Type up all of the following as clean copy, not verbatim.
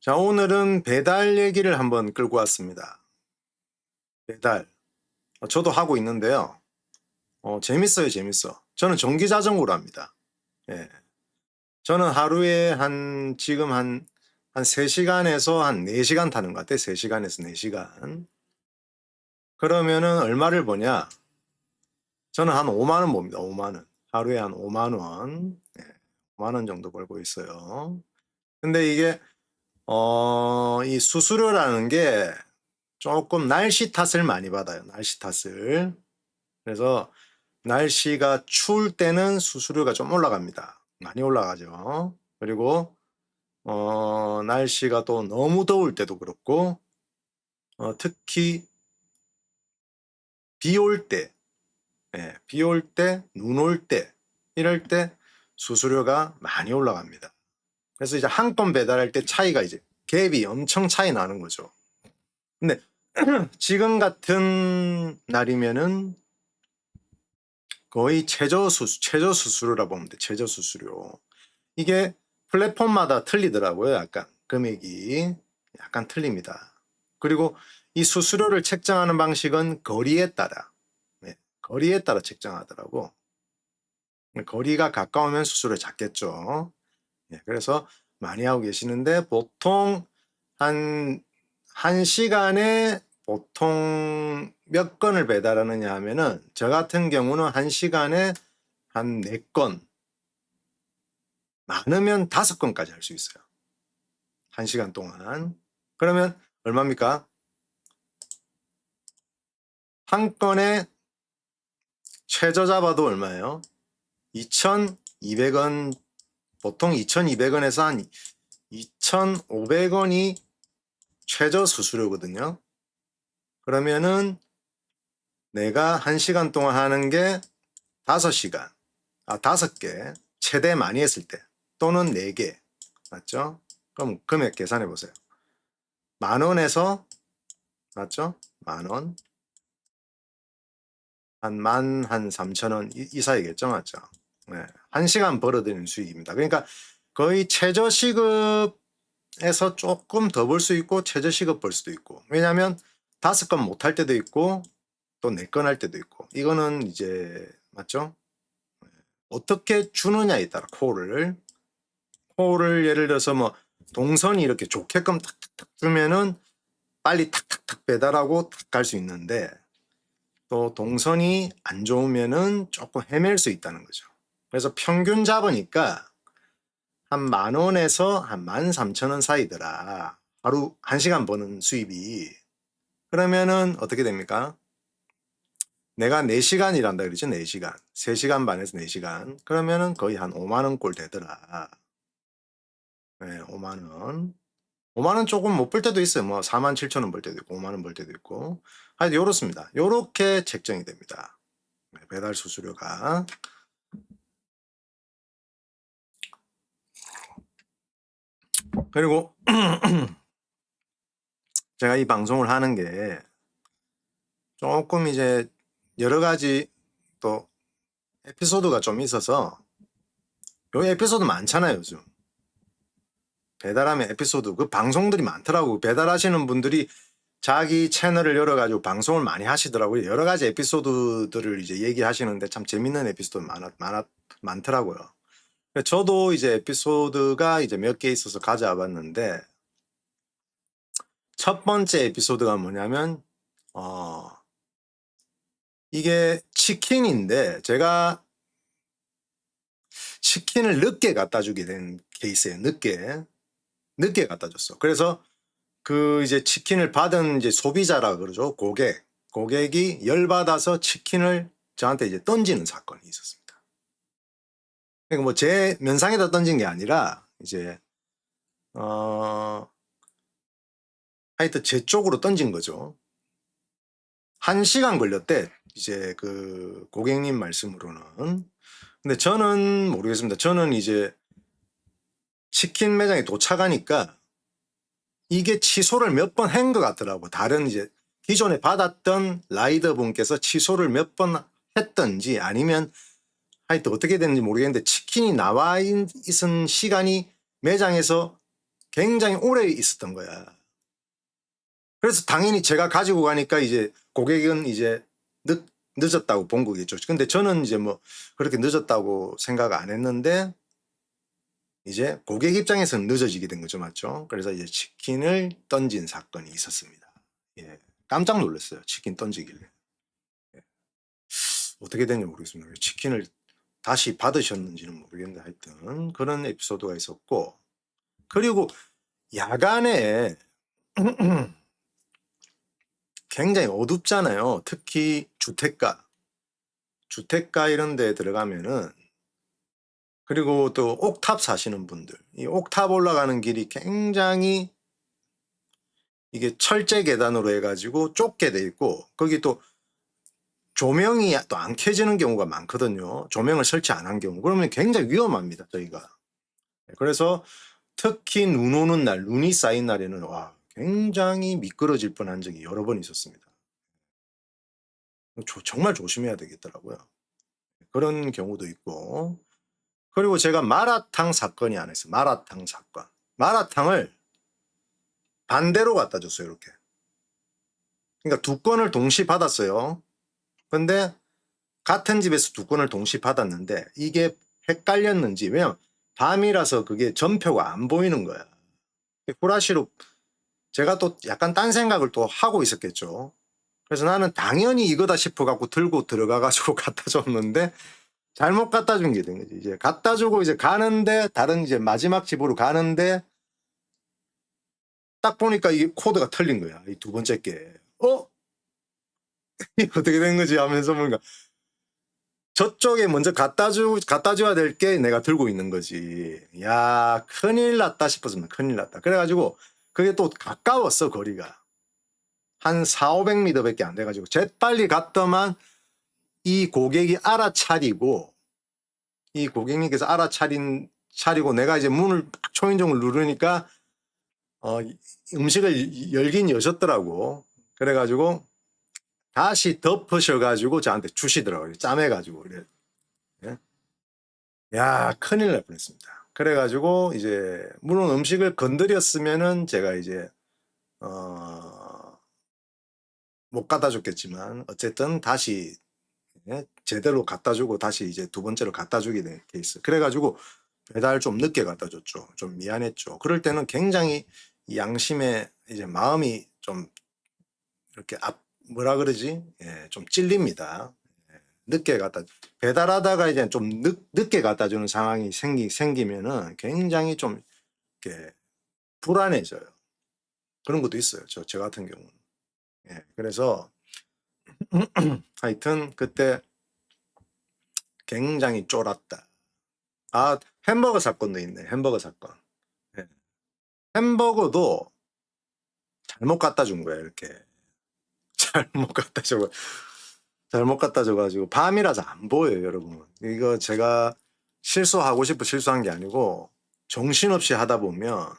자, 오늘은 배달 얘기를 한번 끌고 왔습니다. 배달. 저도 하고 있는데요. 재밌어요, 재밌어. 저는 전기 자전거로 합니다. 예. 저는 하루에 지금 한 3시간에서 한 4시간 타는 것 같아요. 3시간에서 4시간. 그러면은 얼마를 버냐? 저는 한 5만 원 봅니다. 5만 원. 하루에 한 5만 원. 예. 5만 원 정도 벌고 있어요. 근데 이게, 이 수수료라는 게 조금 날씨 탓을 많이 받아요. 날씨 탓을. 그래서 날씨가 추울 때는 수수료가 좀 올라갑니다. 많이 올라가죠. 그리고 날씨가 또 너무 더울 때도 그렇고 특히 비 올 때, 비 올 때, 눈 올 때 이럴 때 수수료가 많이 올라갑니다. 그래서 이제 한 건 배달할 때 차이가 이제 갭이 엄청 차이 나는 거죠. 근데 지금 같은 날이면은 거의 최저 수수료라 보면 돼. 최저 수수료. 이게 플랫폼마다 틀리더라고요. 약간 금액이 약간 틀립니다. 그리고 이 수수료를 책정하는 방식은 거리에 따라, 거리에 따라 책정하더라고. 거리가 가까우면 수수료 작겠죠. 그래서 많이 하고 계시는데 보통 한 시간에 보통 몇 건을 배달하느냐 하면은 저 같은 경우는 한 시간에 한 4건, 많으면 5건까지 할 수 있어요. 1시간 동안. 그러면 얼마입니까? 한 건에 최저 잡아도 얼마예요? 2,200원, 보통 2,200원에서 한 2,500원이 최저 수수료거든요. 그러면은 내가 1시간 동안 하는 게 5시간, 5개, 최대 많이 했을 때, 또는 4개, 맞죠? 그럼 금액 계산해 보세요. 10,000원에서, 맞죠? 10,000원, 한 3,000원 이 사이겠죠, 맞죠? 1시간 벌어들이는 수익입니다. 그러니까 거의 최저시급에서 조금 더 벌 수 있고 최저시급 벌 수도 있고, 왜냐하면 5건 못 할 때도 있고 또 4건 할 때도 있고, 이거는 이제 맞죠? 어떻게 주느냐에 따라 코를 예를 들어서 뭐 동선이 이렇게 좋게끔 탁탁탁 주면은 빨리 탁탁탁 배달하고 탁 갈 수 있는데, 또 동선이 안 좋으면은 조금 헤맬 수 있다는 거죠. 그래서 평균 잡으니까 한 10,000원에서 한 13,000원 사이더라. 하루 1시간 버는 수입이. 그러면은 어떻게 됩니까? 내가 4시간 일한다 그랬죠. 4시간. 3시간 반에서 4시간. 그러면은 거의 한 5만 원 꼴 되더라. 5만 원. 5만 원 조금 못 벌 때도 있어요. 뭐 47,000원 벌 때도 있고 5만 원 벌 때도 있고. 하여튼 요렇습니다. 요렇게 책정이 됩니다. 배달 수수료가. 그리고 제가 이 방송을 하는 게 조금 이제 여러 가지 또 에피소드가 좀 있어서, 여기 에피소드 많잖아요, 요즘. 배달하면 에피소드, 그 방송들이 많더라고. 배달하시는 분들이 자기 채널을 열어가지고 방송을 많이 하시더라고요. 여러 가지 에피소드들을 이제 얘기하시는데 참 재밌는 에피소드 많더라고요. 저도 이제 에피소드가 이제 몇 개 있어서 가져와 봤는데, 첫 번째 에피소드가 뭐냐면, 이게 치킨인데, 제가 치킨을 늦게 갖다 주게 된 케이스예요. 늦게 갖다 줬어. 그래서 그 이제 치킨을 받은 이제 소비자라 그러죠. 고객이 열받아서 치킨을 저한테 이제 던지는 사건이 있었습니다. 그러니까 뭐 제 면상에다 던진 게 아니라 이제 하여튼 제 쪽으로 던진 거죠. 1시간 걸렸대. 이제 그 고객님 말씀으로는. 근데 저는 모르겠습니다. 저는 이제 치킨 매장에 도착하니까 이게 취소를 몇 번 한 것 같더라고. 다른 이제 기존에 받았던 라이더 분께서 취소를 몇 번 했던지, 아니면 하여튼 어떻게 됐는지 모르겠는데 치킨이 나와 있은 시간이 매장에서 굉장히 오래 있었던 거야. 그래서 당연히 제가 가지고 가니까 이제 고객은 이제 늦었다고 본 거겠죠. 근데 저는 이제 뭐 그렇게 늦었다고 생각 안 했는데 이제 고객 입장에서는 늦어지게 된 거죠. 맞죠? 그래서 이제 치킨을 던진 사건이 있었습니다. 예. 깜짝 놀랐어요. 치킨 던지길래. 예. 어떻게 됐는지 모르겠습니다. 치킨을 다시 받으셨는지는 모르겠는데 하여튼 그런 에피소드가 있었고, 그리고 야간에 굉장히 어둡잖아요. 특히 주택가 이런 데 들어가면은, 그리고 또 옥탑 사시는 분들, 이 옥탑 올라가는 길이 굉장히 이게 철제 계단으로 해가지고 좁게 돼 있고, 거기 또 조명이 또 안 켜지는 경우가 많거든요. 조명을 설치 안 한 경우. 그러면 굉장히 위험합니다, 저희가. 그래서 특히 눈 오는 날, 눈이 쌓인 날에는 와, 굉장히 미끄러질 뻔한 적이 여러 번 있었습니다. 정말 조심해야 되겠더라고요. 그런 경우도 있고. 그리고 제가 마라탕 사건이 하나 있어요. 마라탕 사건. 마라탕을 반대로 갖다 줬어요, 이렇게. 그러니까 두 건을 동시 받았어요. 근데 같은 집에서 두 건을 동시 받았는데 이게 헷갈렸는지, 왜냐면 밤이라서 그게 전표가 안 보이는 거야. 후라시로 제가 또 약간 딴 생각을 또 하고 있었겠죠. 그래서 나는 당연히 이거다 싶어 갖고 들고 들어가 가지고 갖다 줬는데 잘못 갖다 준 게 된 거지. 이제 갖다 주고 이제 가는데, 다른 이제 마지막 집으로 가는데 딱 보니까 이게 코드가 틀린 거야. 이 두 번째 게. 이게 어떻게 된 거지 하면서 뭔가 저쪽에 먼저 갖다 줘야 될 게 내가 들고 있는 거지. 야, 큰일 났다 싶었습니다. 큰일 났다. 그래가지고 그게 또 가까웠어, 거리가. 한 400~500m밖에 안 돼가지고 재빨리 갔더만 이 고객이 알아차리고, 이 고객님께서 차리고 내가 이제 문을 초인종을 누르니까 음식을 열긴 여셨더라고. 그래가지고 다시 덮으셔가지고 저한테 주시더라고요. 짜매가지고. 그래. 예? 야, 큰일 날 뻔했습니다. 그래가지고 이제 물론 음식을 건드렸으면은 제가 이제 못 갖다 줬겠지만 어쨌든 다시, 예? 제대로 갖다 주고 다시 이제 두 번째로 갖다 주게 된 케이스. 그래가지고 배달 좀 늦게 갖다 줬죠. 좀 미안했죠. 그럴 때는 굉장히 양심에 이제 마음이 좀 이렇게 뭐라 그러지? 예, 좀 찔립니다. 예, 늦게 갖다 배달하다가 이제 좀 늦게 갖다 주는 상황이 생기면은 굉장히 좀 이렇게 불안해져요. 그런 것도 있어요. 저 같은 경우는. 예, 그래서 하여튼 그때 굉장히 쫄았다. 아, 햄버거 사건도 있네. 햄버거 사건. 예. 햄버거도 잘못 갖다 준 거야, 이렇게. 잘못 갖다 줘. 잘못 갖다 줘가지고 밤이라서 안 보여요, 여러분. 이거 제가 실수하고 싶어 실수한 게 아니고 정신없이 하다 보면,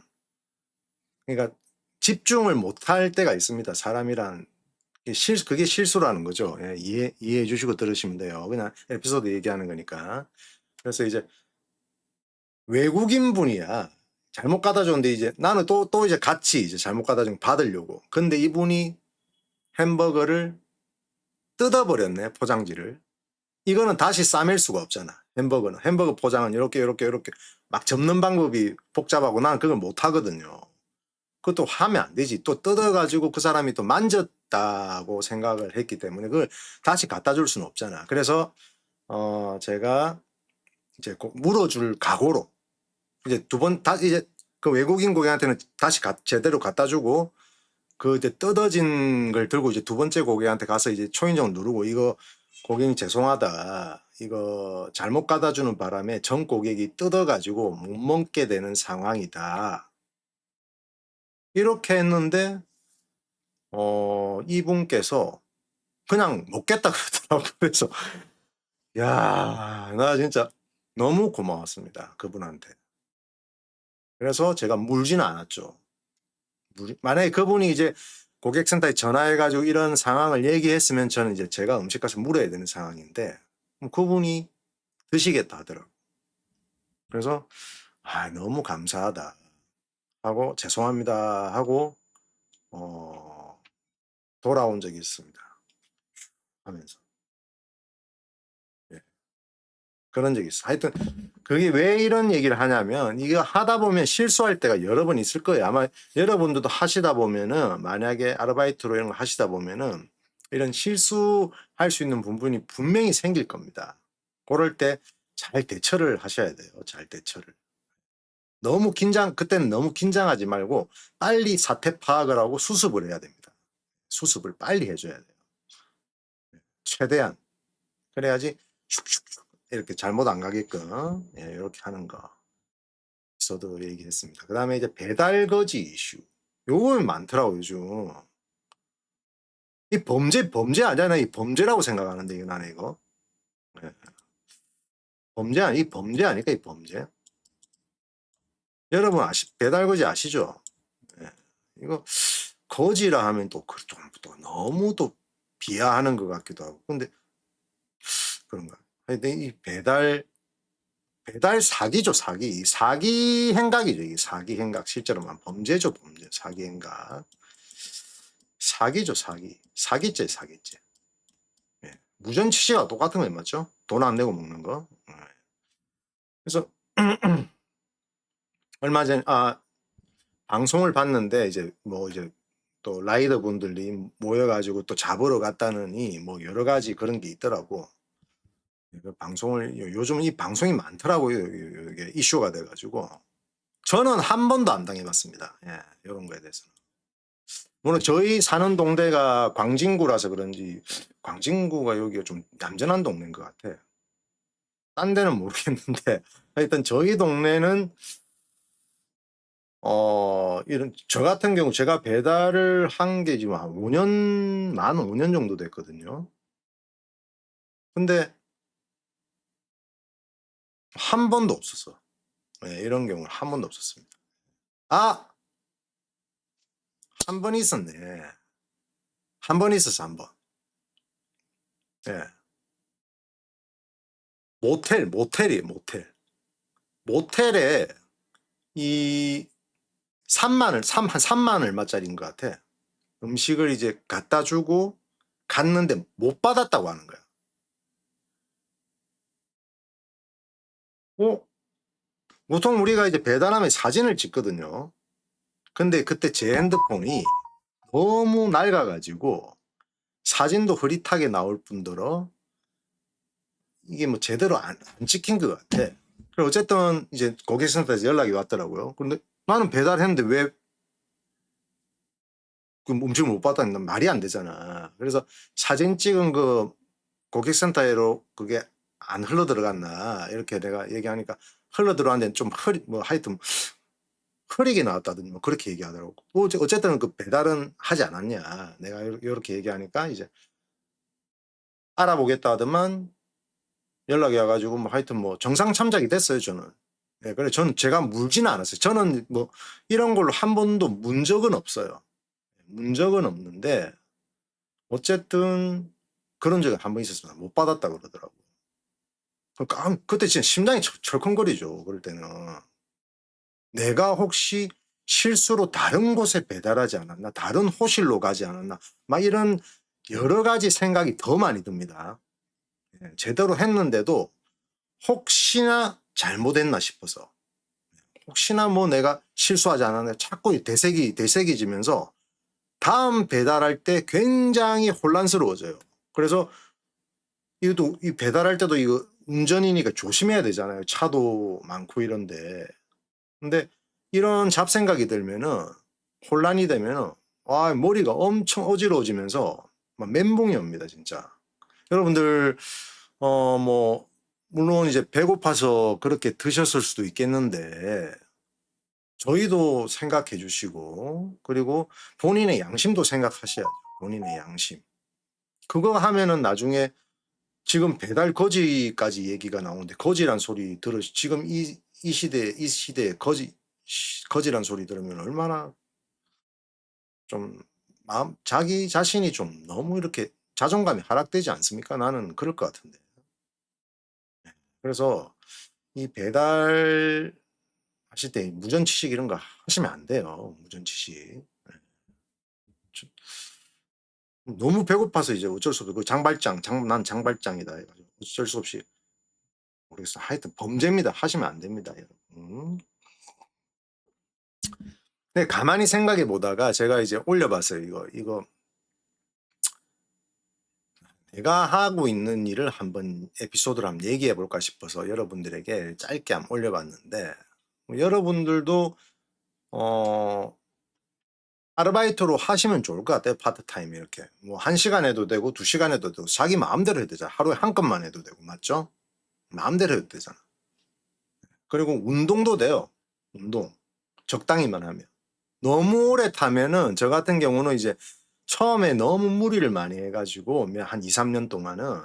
그러니까 집중을 못할 때가 있습니다. 사람이란 그게 실수라는 거죠. 예, 이해해 주시고 들으시면 돼요. 그냥 에피소드 얘기하는 거니까. 그래서 이제 외국인 분이야. 잘못 갖다 줬는데 이제 나는 또 이제 같이 이제 잘못 갖다 준 거 받으려고. 근데 이분이 햄버거를 뜯어버렸네, 포장지를. 이거는 다시 싸맬 수가 없잖아. 햄버거 포장은 이렇게 막 접는 방법이 복잡하고 나는 그걸 못 하거든요. 그것도 하면 안 되지. 또 뜯어가지고 그 사람이 또 만졌다고 생각을 했기 때문에 그걸 다시 갖다 줄 수는 없잖아. 그래서 제가 이제 물어줄 각오로 이제 이제 그 외국인 고객한테는 다시 제대로 갖다 주고, 그 이제 뜯어진 걸 들고 이제 두 번째 고객한테 가서 이제 초인종을 누르고, 이거 고객님 죄송하다, 이거 잘못 갖다 주는 바람에 전 고객이 뜯어가지고 못 먹게 되는 상황이다, 이렇게 했는데 이분께서 그냥 먹겠다 그러더라고요. 그래서 야, 나 진짜 너무 고마웠습니다, 그분한테. 그래서 제가 물지는 않았죠. 만약에 그분이 이제 고객센터에 전화해가지고 이런 상황을 얘기했으면 저는 이제 제가 음식값을 물어야 되는 상황인데 그분이 드시겠다 하더라고. 그래서 너무 감사하다 하고 죄송합니다 하고 돌아온 적이 있습니다. 하면서. 예. 그런 적이 있어. 하여튼 그게 왜 이런 얘기를 하냐면 이거 하다 보면 실수할 때가 여러 번 있을 거예요. 아마 여러분들도 하시다 보면은 만약에 아르바이트로 이런 거 하시다 보면은 이런 실수할 수 있는 부분이 분명히 생길 겁니다. 그럴 때 잘 대처를 하셔야 돼요. 잘 대처를. 그때는 너무 긴장하지 말고 빨리 사태 파악을 하고 수습을 해야 됩니다. 수습을 빨리 해줘야 돼요. 최대한. 그래야지 슉슉슉 이렇게 잘못 안 가게끔 이렇게 하는 거 있어도 얘기했습니다. 그 다음에 이제 배달 거지 이슈. 요건 많더라고 요즘. 이 범죄 아니잖아. 이 범죄라고 생각하는데 이거 나는 이거. 예. 이 범죄 아닐까 이 범죄. 여러분 배달 거지 아시죠? 예. 이거 거지라 하면 또 너무 또 비하하는 것 같기도 하고. 근데 그런가. 근데 이 배달 사기죠, 사기. 사기 행각이죠, 이 사기 행각. 실제로만 범죄죠, 범죄. 사기 행각. 사기죠, 사기. 사기죄, 사기죄. 예. 무전 취지가 똑같은 거 맞죠? 돈 안 내고 먹는 거. 예. 그래서 얼마 전에 방송을 봤는데 이제 또 라이더 분들이 모여가지고 또 잡으러 갔다느니 뭐 여러 가지 그런 게 있더라고. 그 방송을 요즘 이 방송이 많더라고요. 이게 이슈가 돼가지고 저는 한 번도 안 당해봤습니다. 예, 이런 거에 대해서는. 물론 저희 사는 동네가 광진구라서 그런지 광진구가 여기가 좀 얌전한 동네인 것 같아. 딴 데는 모르겠는데 하여튼 저희 동네는 이런 저 같은 경우 제가 배달을 한 게 지금 한 5년 만 5년 정도 됐거든요. 근데 한 번도 없었어. 네, 이런 경우는 한 번도 없었습니다. 한 번 있었네. 한 번 있었어, 한 번. 예. 모텔이에요, 모텔. 모텔에 이 3만 얼마짜리인 것 같아. 음식을 이제 갖다 주고 갔는데 못 받았다고 하는 거야. 보통 우리가 이제 배달하면 사진을 찍거든요. 근데 그때 제 핸드폰이 너무 낡아가지고 사진도 흐릿하게 나올 뿐더러 이게 뭐 제대로 안 찍힌 것 같아. 그리고 어쨌든 이제 고객센터에서 연락이 왔더라고요. 그런데 나는 배달했는데 왜 그 음식을 못 받았는 말이 안 되잖아. 그래서 사진 찍은 그 고객센터로 그게 안 흘러 들어갔나 이렇게 내가 얘기하니까 흘러 들어왔는데 좀 하여튼 흐리게 나왔다든지 뭐 그렇게 얘기하더라고. 뭐 어쨌든 그 배달은 하지 않았냐. 내가 이렇게 얘기하니까 이제 알아보겠다 하더만 연락이 와가지고 뭐 하여튼 뭐 정상 참작이 됐어요 저는. 예, 그래 저는 제가 물지는 않았어요. 저는 뭐 이런 걸로 한 번도 문 적은 없어요. 문 적은 없는데 어쨌든 그런 적이 한 번 있었습니다. 못 받았다 그러더라고. 그러니까 그때 진짜 심장이 철컹거리죠. 그럴 때는 내가 혹시 실수로 다른 곳에 배달하지 않았나, 다른 호실로 가지 않았나, 막 이런 여러 가지 생각이 더 많이 듭니다. 예, 제대로 했는데도 혹시나 잘못했나 싶어서, 혹시나 뭐 내가 실수하지 않았나 자꾸 대색이지면서 다음 배달할 때 굉장히 혼란스러워져요. 그래서 이것도 이 배달할 때도 이거 운전이니까 조심해야 되잖아요. 차도 많고 이런데. 근데 이런 잡생각이 들면은 혼란이 되면은 머리가 엄청 어지러워지면서 막 멘붕이 옵니다, 진짜. 여러분들 뭐 물론 이제 배고파서 그렇게 드셨을 수도 있겠는데 저희도 생각해 주시고 그리고 본인의 양심도 생각하셔야죠. 본인의 양심. 그거 하면은 나중에 지금 배달 거지까지 얘기가 나오는데 거지란 소리 지금 이 시대에 거지란 소리 들으면 얼마나 좀 자기 자신이 좀 너무 이렇게 자존감이 하락되지 않습니까? 나는 그럴 것 같은데. 그래서 이 배달 하실 때 무전취식 이런 거 하시면 안 돼요. 무전취식. 너무 배고파서 이제 어쩔 수 없어. 그 장발장, 난 장발장이다 해가지고 어쩔 수 없이 모르겠어. 하여튼 범죄입니다. 하시면 안 됩니다, 여러분. 네, 가만히 생각해 보다가 제가 이제 올려봤어요. 이거 내가 하고 있는 일을 한번 에피소드로 한번 얘기해 볼까 싶어서 여러분들에게 짧게 한번 올려봤는데 여러분들도 아르바이트로 하시면 좋을 것 같아요. 파트타임 이렇게 뭐 1시간 해도 되고 2시간 해도 되고 자기 마음대로 해도 되잖아. 하루에 한 건만 해도 되고 맞죠? 마음대로 해도 되잖아. 그리고 운동도 돼요. 운동 적당히만 하면. 너무 오래 타면은 저 같은 경우는 이제 처음에 너무 무리를 많이 해가지고 한 2, 3년 동안은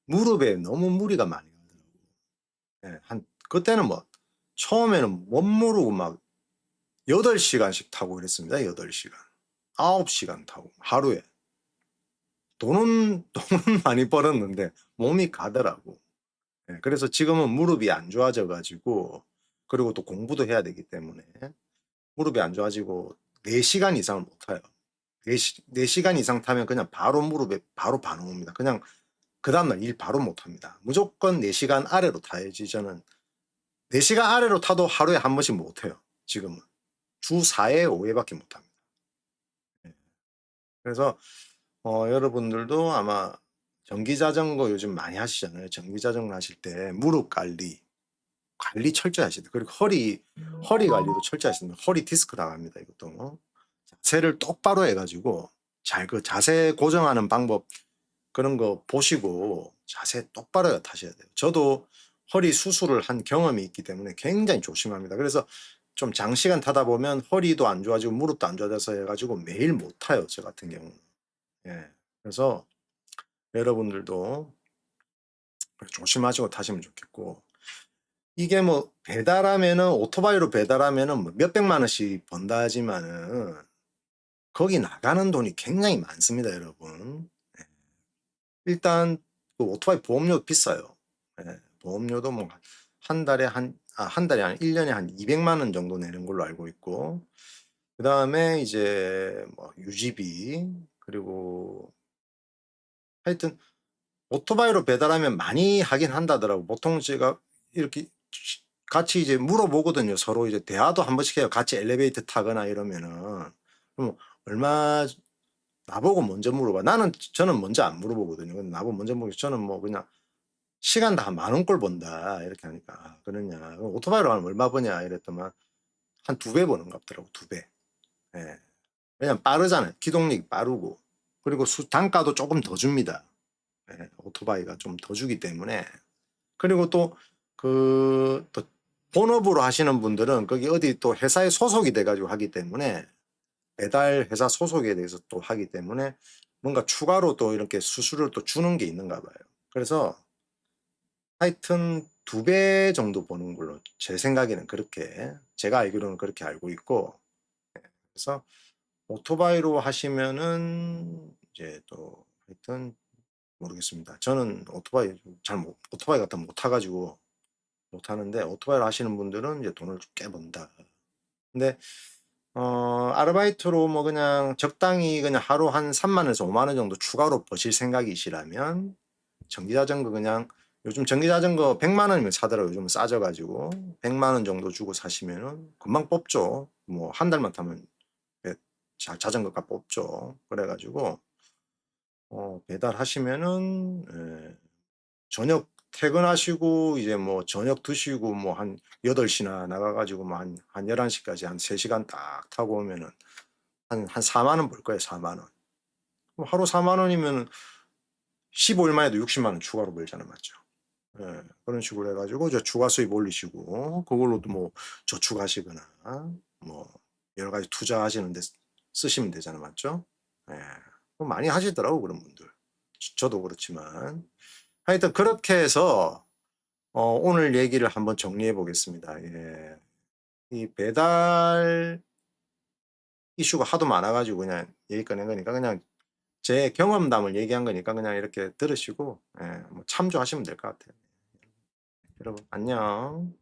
무릎에 너무 무리가 많이 가더라고요. 예, 그때는 뭐 처음에는 못 모르고 막 8시간씩 타고 그랬습니다. 8시간. 9시간 타고 하루에. 돈은 많이 벌었는데 몸이 가더라고. 예, 그래서 지금은 무릎이 안 좋아져 가지고 그리고 또 공부도 해야 되기 때문에 무릎이 안 좋아지고 4시간 이상을 못 타요. 4시간 이상 타면 그냥 바로 무릎에 바로 반응 옵니다. 그냥 그 다음날 일 바로 못 합니다. 무조건 4시간 아래로 타야지. 저는 4시간 아래로 타도 하루에 한 번씩 못 해요. 지금은. 주 4회, 5회밖에 못 합니다. 예. 그래서 여러분들도 아마 전기자전거 요즘 많이 하시잖아요. 전기자전거 하실 때 무릎 관리 철저히 하셔야 돼요. 그리고 허리 관리도 철저히 하시면 허리 디스크 나갑니다. 이것도. 자세를 똑바로 해가지고 그 자세 고정하는 방법 그런 거 보시고 자세 똑바로 타셔야 돼요. 저도 허리 수술을 한 경험이 있기 때문에 굉장히 조심합니다. 그래서 좀 장시간 타다 보면 허리도 안 좋아지고 무릎도 안 좋아져서 해가지고 매일 못 타요. 저 같은 경우는. 예. 그래서 여러분들도 조심하시고 타시면 좋겠고 이게 뭐 배달하면은 오토바이로 배달하면은 뭐 몇백만 원씩 번다 하지만은 거기 나가는 돈이 굉장히 많습니다, 여러분. 예. 일단 그 오토바이 보험료 비싸요. 예. 보험료도 뭐 한 달에 한 달에 한 1년에 한 200만 원 정도 내는 걸로 알고 있고 그다음에 이제 뭐 유지비 그리고 하여튼 오토바이로 배달하면 많이 하긴 한다더라고. 보통 제가 이렇게 같이 이제 물어보거든요. 서로 이제 대화도 한 번씩 해요. 같이 엘리베이터 타거나 이러면은. 그럼 얼마 나보고 먼저 물어봐. 저는 먼저 안 물어보거든요. 근데 나보고 먼저 물어보고 저는 뭐 그냥 시간 다 10,000원 꼴 번다. 이렇게 하니까 아, 그러냐. 그럼 오토바이로 하면 얼마 버냐 이랬더만 한 2배 버는 것 같더라고. 2배. 예. 왜냐면 빠르잖아요. 기동력이 빠르고. 그리고 단가도 조금 더 줍니다. 예. 오토바이가 좀 더 주기 때문에 그리고 또 본업으로 하시는 분들은 거기 어디 또 회사에 소속이 돼가지고 하기 때문에 배달 회사 소속에 대해서 또 하기 때문에 뭔가 추가로 또 이렇게 수수료를 또 주는 게 있는가 봐요. 그래서 하여튼 2배 정도 버는 걸로 제 생각에는 그렇게 제가 알기로는 그렇게 알고 있고 그래서 오토바이로 하시면은 이제 또 하여튼 모르겠습니다. 저는 오토바이 같은 거 못 타가지고 못 하는데 오토바이를 하시는 분들은 이제 돈을 꽤 번다. 근데 아르바이트로 뭐 그냥 적당히 그냥 하루 한 3만 원에서 5만 원 정도 추가로 버실 생각이시라면 전기자전거 그냥 요즘 전기자전거 100만 원이면 사더라고요. 요즘 싸져가지고 100만 원 정도 주고 사시면은 금방 뽑죠. 뭐 한 달만 타면 자전거가 뽑죠. 그래가지고 배달하시면은 저녁 퇴근하시고 이제 뭐 저녁 드시고 뭐 한 8시나 나가가지고 뭐 한 11시까지 한 3시간 딱 타고 오면은 한 4만 원 벌 거예요. 4만 원. 그럼 하루 4만 원이면 15일만 해도 60만 원 추가로 벌잖아요. 맞죠? 예, 그런 식으로 해가지고 이제 추가 수입 올리시고 그걸로도 뭐 저축하시거나 뭐 여러 가지 투자하시는데 쓰시면 되잖아요. 맞죠? 예. 그거 많이 하시더라고 그런 분들. 저도 그렇지만 하여튼 그렇게 해서 오늘 얘기를 한번 정리해 보겠습니다. 예. 이 배달 이슈가 하도 많아가지고 그냥 얘기 꺼낸 거니까 그냥 제 경험담을 얘기한 거니까 그냥 이렇게 들으시고 뭐 참조하시면 될 것 같아요. 여러분 안녕.